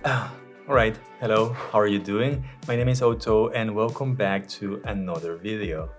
Alright, hello, how are you doing? My name is Otto and welcome back to another video.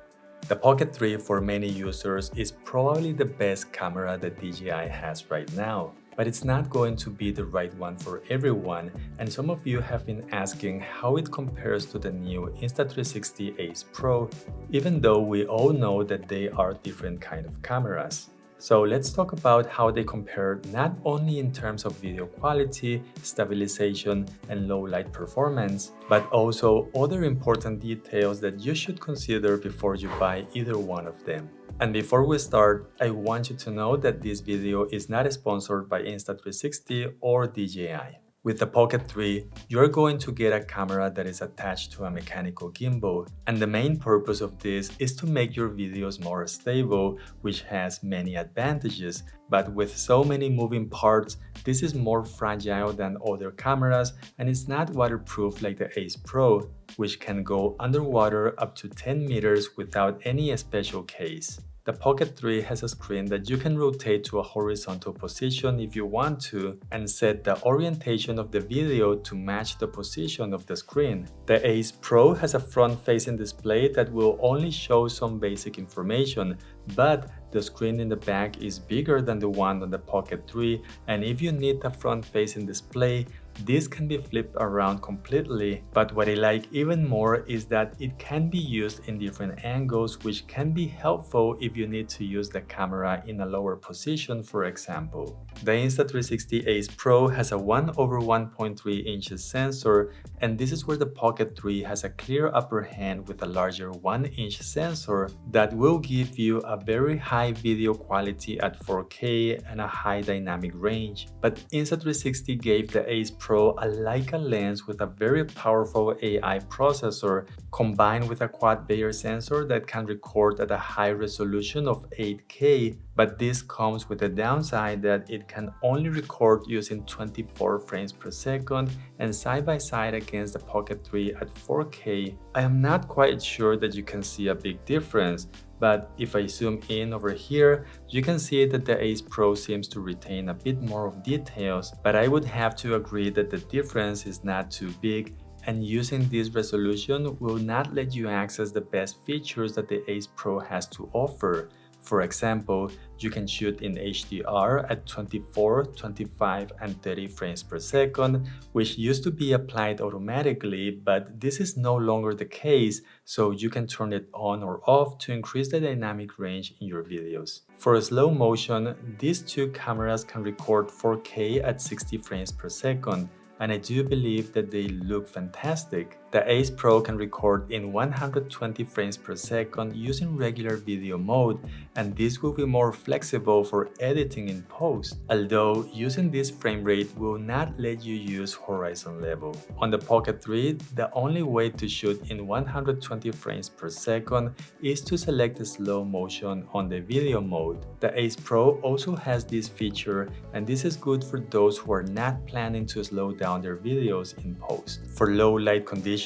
The Pocket 3 for many users is probably the best camera that DJI has right now, but it's not going to be the right one for everyone, and some of you have been asking how it compares to the new Insta360 Ace Pro, even though we all know that they are different kind of cameras. So let's talk about how they compare not only in terms of video quality, stabilization, and low light performance, but also other important details that you should consider before you buy either one of them. And before we start, I want you to know that this video is not sponsored by Insta360 or DJI. With the Pocket 3, you're going to get a camera that is attached to a mechanical gimbal, and the main purpose of this is to make your videos more stable, which has many advantages, but with so many moving parts, this is more fragile than other cameras and it's not waterproof like the Ace Pro, which can go underwater up to 10 meters without any special case. The Pocket 3 has a screen that you can rotate to a horizontal position if you want to and set the orientation of the video to match the position of the screen. The Ace Pro has a front-facing display that will only show some basic information, but the screen in the back is bigger than the one on the Pocket 3, and if you need a front-facing display, this can be flipped around completely, but what I like even more is that it can be used in different angles, which can be helpful if you need to use the camera in a lower position, for example. The Insta360 Ace Pro has a 1/1.3 inches sensor, and this is where the Pocket 3 has a clear upper hand with a larger 1-inch sensor that will give you a very high video quality at 4K and a high dynamic range. But Insta360 gave the Ace Pro a Leica lens with a very powerful AI processor combined with a quad-Bayer sensor that can record at a high resolution of 8K, but this comes with the downside that it can only record using 24 frames per second and side by side against the Pocket 3 at 4K. I am not quite sure that you can see a big difference, but if I zoom in over here, you can see that the Ace Pro seems to retain a bit more of details, but I would have to agree that the difference is not too big, and using this resolution will not let you access the best features that the Ace Pro has to offer. For example, you can shoot in HDR at 24, 25, and 30 frames per second, which used to be applied automatically, but this is no longer the case, so you can turn it on or off to increase the dynamic range in your videos. For slow motion, these two cameras can record 4K at 60 frames per second, and I do believe that they look fantastic. The Ace Pro can record in 120 frames per second using regular video mode, and this will be more flexible for editing in post, although using this frame rate will not let you use horizon level. On the Pocket 3, the only way to shoot in 120 frames per second is to select the slow motion on the video mode. The Ace Pro also has this feature, and this is good for those who are not planning to slow down their videos in post. For low light conditions,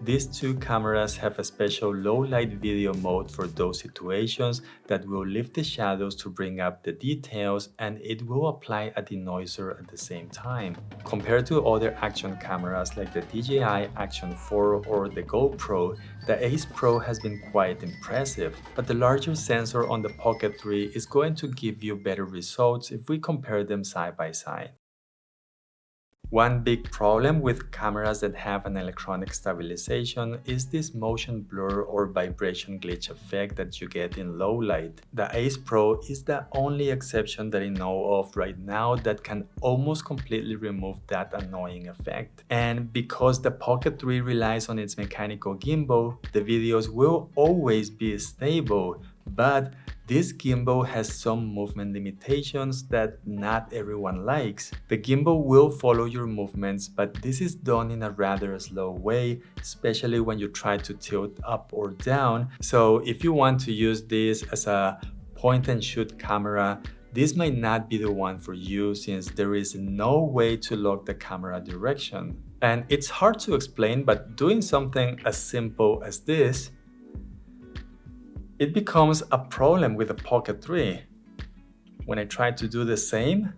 these two cameras have a special low light video mode for those situations that will lift the shadows to bring up the details, and it will apply a denoiser at the same time. Compared to other action cameras like the DJI Action 4 or the GoPro, the Ace Pro has been quite impressive, but the larger sensor on the Pocket 3 is going to give you better results if we compare them side by side. One big problem with cameras that have an electronic stabilization is this motion blur or vibration glitch effect that you get in low light. The Ace Pro is the only exception that I know of right now that can almost completely remove that annoying effect. And because the Pocket 3 relies on its mechanical gimbal, the videos will always be stable, but this gimbal has some movement limitations that not everyone likes. The gimbal will follow your movements, but this is done in a rather slow way, especially when you try to tilt up or down. So if you want to use this as a point and shoot camera, this might not be the one for you since there is no way to lock the camera direction. And it's hard to explain, but doing something as simple as this, it becomes a problem with the Pocket 3. When I try to do the same,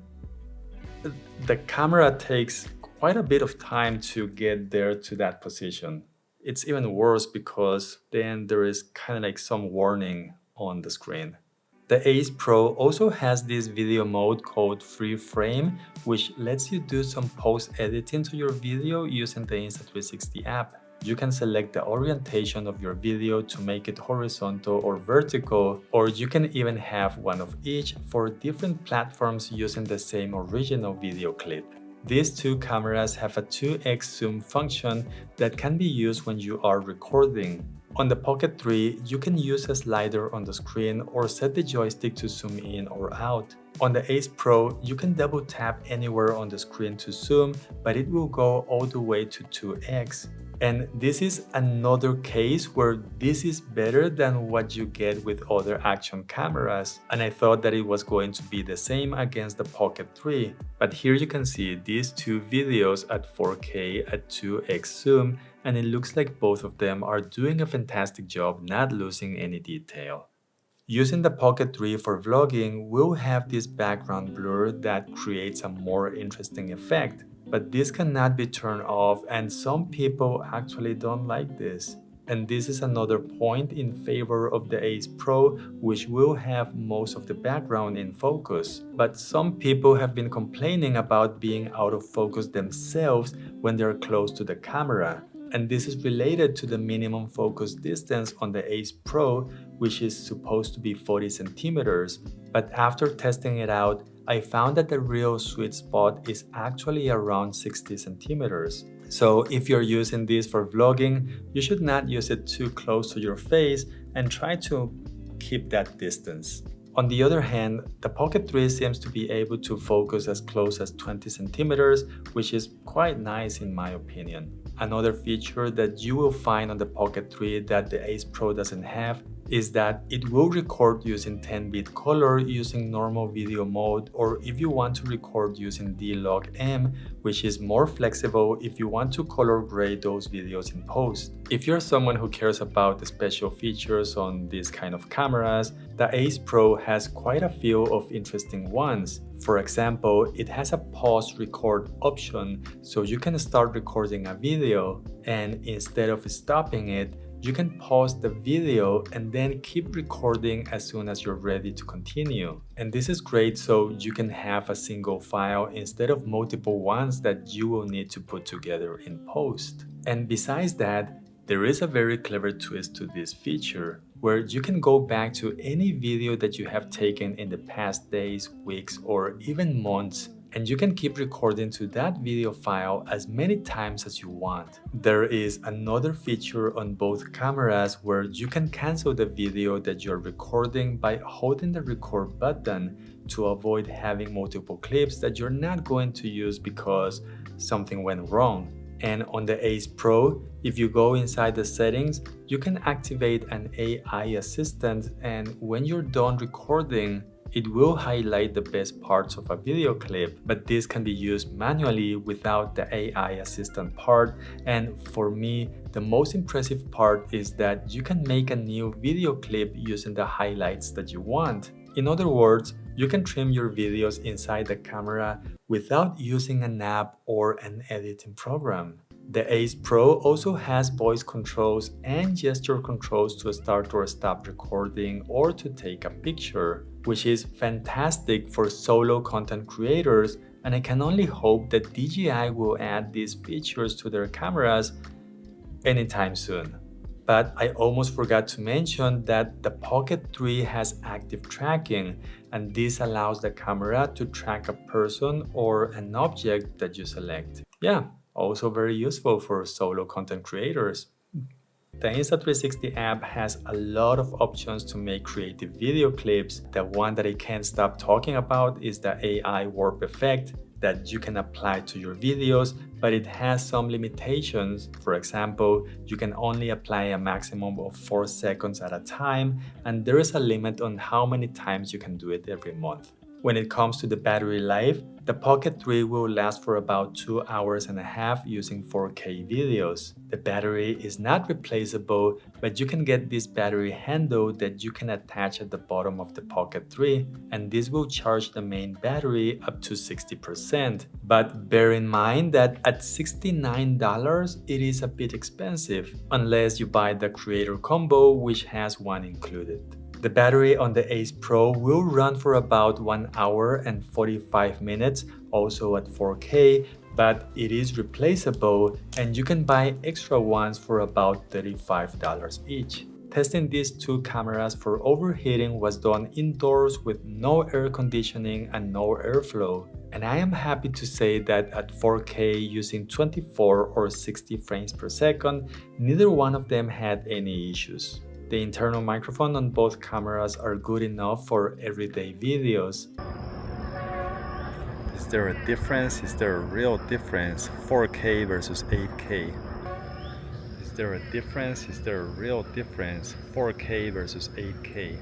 the camera takes quite a bit of time to get there to that position. It's even worse because then there is kind of like some warning on the screen. The Ace Pro also has this video mode called Free Frame, which lets you do some post-editing to your video using the Insta360 app. You can select the orientation of your video to make it horizontal or vertical, or you can even have one of each for different platforms using the same original video clip. These two cameras have a 2x zoom function that can be used when you are recording. On the Pocket 3, you can use a slider on the screen or set the joystick to zoom in or out. On the Ace Pro, you can double tap anywhere on the screen to zoom, but it will go all the way to 2x. And this is another case where this is better than what you get with other action cameras. And I thought that it was going to be the same against the Pocket 3. But here you can see these two videos at 4K at 2x zoom, and it looks like both of them are doing a fantastic job not losing any detail. Using the Pocket 3 for vlogging, we'll have this background blur that creates a more interesting effect. But this cannot be turned off, and some people actually don't like this. And this is another point in favor of the Ace Pro, which will have most of the background in focus. But some people have been complaining about being out of focus themselves when they're close to the camera. And this is related to the minimum focus distance on the Ace Pro, which is supposed to be 40 centimeters. But after testing it out, I found that the real sweet spot is actually around 60 centimeters. So if you're using this for vlogging, you should not use it too close to your face and try to keep that distance. On the other hand, the Pocket 3 seems to be able to focus as close as 20 centimeters, which is quite nice in my opinion. Another feature that you will find on the Pocket 3 that the Ace Pro doesn't have is that it will record using 10-bit color using normal video mode, or if you want to record using D-Log-M, which is more flexible if you want to color grade those videos in post. If you're someone who cares about the special features on these kind of cameras, the Ace Pro has quite a few of interesting ones. For example, it has a pause record option, so you can start recording a video and instead of stopping it, you can pause the video and then keep recording as soon as you're ready to continue. And this is great so you can have a single file instead of multiple ones that you will need to put together in post. And besides that, there is a very clever twist to this feature where you can go back to any video that you have taken in the past days, weeks, or even months, and you can keep recording to that video file as many times as you want. There is another feature on both cameras where you can cancel the video that you're recording by holding the record button to avoid having multiple clips that you're not going to use because something went wrong. And on the Ace Pro, if you go inside the settings, you can activate an AI assistant, and when you're done recording, it will highlight the best parts of a video clip, but this can be used manually without the AI assistant part. And for me, the most impressive part is that you can make a new video clip using the highlights that you want. In other words, you can trim your videos inside the camera without using an app or an editing program. The Ace Pro also has voice controls and gesture controls to start or stop recording or to take a picture, which is fantastic for solo content creators, and I can only hope that DJI will add these features to their cameras anytime soon. But I almost forgot to mention that the Pocket 3 has active tracking, and this allows the camera to track a person or an object that you select. Yeah, also very useful for solo content creators. The Insta360 app has a lot of options to make creative video clips. The one that I can't stop talking about is the AI warp effect that you can apply to your videos, but it has some limitations. For example, you can only apply a maximum of 4 seconds at a time, and there is a limit on how many times you can do it every month. When it comes to the battery life, the Pocket 3 will last for about 2 hours and a half using 4K videos. The battery is not replaceable, but you can get this battery handle that you can attach at the bottom of the Pocket 3, and this will charge the main battery up to 60%. But bear in mind that at $69, it is a bit expensive, unless you buy the Creator Combo, which has one included. The battery on the Ace Pro will run for about 1 hour and 45 minutes, also at 4K, but it is replaceable and you can buy extra ones for about $35 each. Testing these two cameras for overheating was done indoors with no air conditioning and no airflow. And I am happy to say that at 4K using 24 or 60 frames per second, neither one of them had any issues. The internal microphone on both cameras are good enough for everyday videos. Is there a difference? Is there a real difference? 4K versus 8K. Is there a difference? Is there a real difference? 4K versus 8K.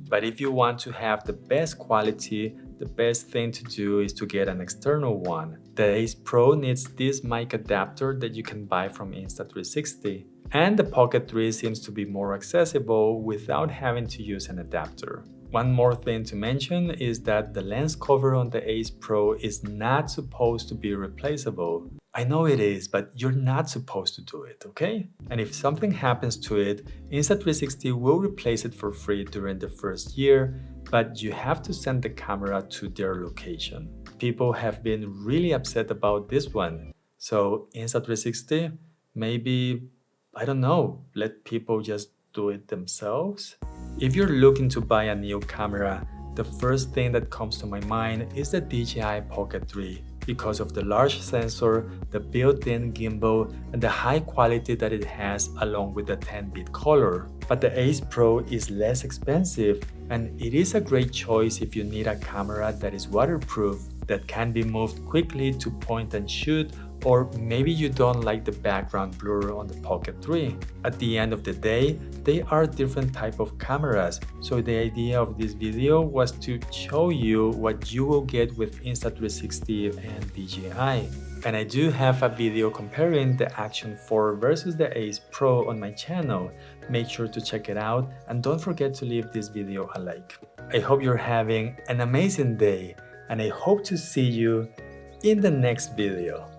But if you want to have the best quality, the best thing to do is to get an external one. The Ace Pro needs this mic adapter that you can buy from Insta360. And the Pocket 3 seems to be more accessible without having to use an adapter. One more thing to mention is that the lens cover on the Ace Pro is not supposed to be replaceable. I know it is, but you're not supposed to do it, okay? And if something happens to it, Insta360 will replace it for free during the first year, but you have to send the camera to their location. People have been really upset about this one. So Insta360, maybe, I don't know, let people just do it themselves? If you're looking to buy a new camera, the first thing that comes to my mind is the DJI Pocket 3 because of the large sensor, the built-in gimbal, and the high quality that it has along with the 10-bit color. But the Ace Pro is less expensive and it is a great choice if you need a camera that is waterproof, that can be moved quickly to point and shoot, or maybe you don't like the background blur on the Pocket 3. At the end of the day, they are different type of cameras, so the idea of this video was to show you what you will get with Insta360 and DJI. And I do have a video comparing the Action 4 versus the Ace Pro on my channel. Make sure to check it out and don't forget to leave this video a like. I hope you're having an amazing day and I hope to see you in the next video.